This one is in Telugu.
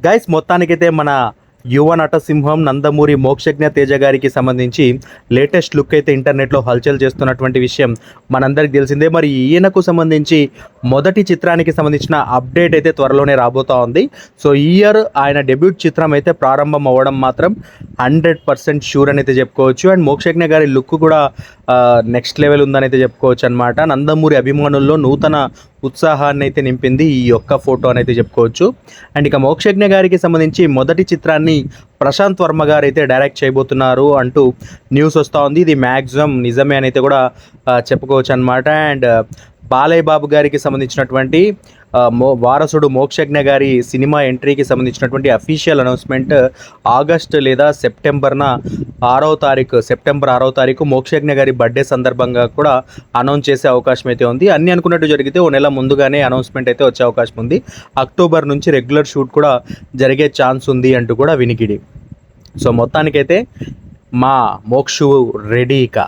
గైస్ మొత్తానికైతే మన యువ నటసింహం నందమూరి మోక్షజ్ఞ తేజ గారికి సంబంధించి లేటెస్ట్ లుక్ అయితే ఇంటర్నెట్లో హల్చల్ చేస్తున్నటువంటి విషయం మనందరికి తెలిసిందే. మరి ఈయనకు సంబంధించి మొదటి చిత్రానికి సంబంధించిన అప్డేట్ అయితే త్వరలోనే రాబోతా ఉంది. సో ఈ ఇయర్ ఆయన డెబ్యూట్ చిత్రం అయితే ప్రారంభం అవ్వడం మాత్రం 100% షూర్ అని అయితే చెప్పుకోవచ్చు. అండ్ మోక్షజ్ఞ గారి లుక్ కూడా నెక్స్ట్ లెవెల్ ఉందని అయితే చెప్పుకోవచ్చు అనమాట. నందమూరి అభిమానుల్లో నూతన ఉత్సాహాన్ని అయితే నింపింది ఈ ఒక్క ఫోటో అని అయితే చెప్పుకోవచ్చు. అండ్ ఇక మోక్షజ్ఞ గారికి సంబంధించి మొదటి చిత్రాన్ని ప్రశాంత్ వర్మ గారు అయితే డైరెక్ట్ చేయబోతున్నారు అంటూ న్యూస్ వస్తూ ఉంది. ఇది మ్యాక్సిమం నిజమే అని అయితే కూడా చెప్పుకోవచ్చు అనమాట. అండ్ బాలయ్య బాబు గారికి సంబంధించినటువంటి వారసుడు మోక్షజ్ఞ గారి సినిమా ఎంట్రీకి సంబంధించినటువంటి అఫీషియల్ అనౌన్స్మెంట్ ఆగస్ట్ లేదా సెప్టెంబర్ 6వ తారీఖు మోక్షజ్ఞ గారి బర్త్డే సందర్భంగా కూడా అనౌన్స్ చేసే అవకాశం అయితే ఉంది. అన్ని అనుకున్నట్టు జరిగితే ఓ నెల ముందుగానే అనౌన్స్మెంట్ అయితే వచ్చే అవకాశం ఉంది. అక్టోబర్ నుంచి రెగ్యులర్ షూట్ కూడా జరిగే ఛాన్స్ ఉంది అంటూ కూడా వినికిడి. సో మొత్తానికైతే మా మోక్షు రెడీ ఇక.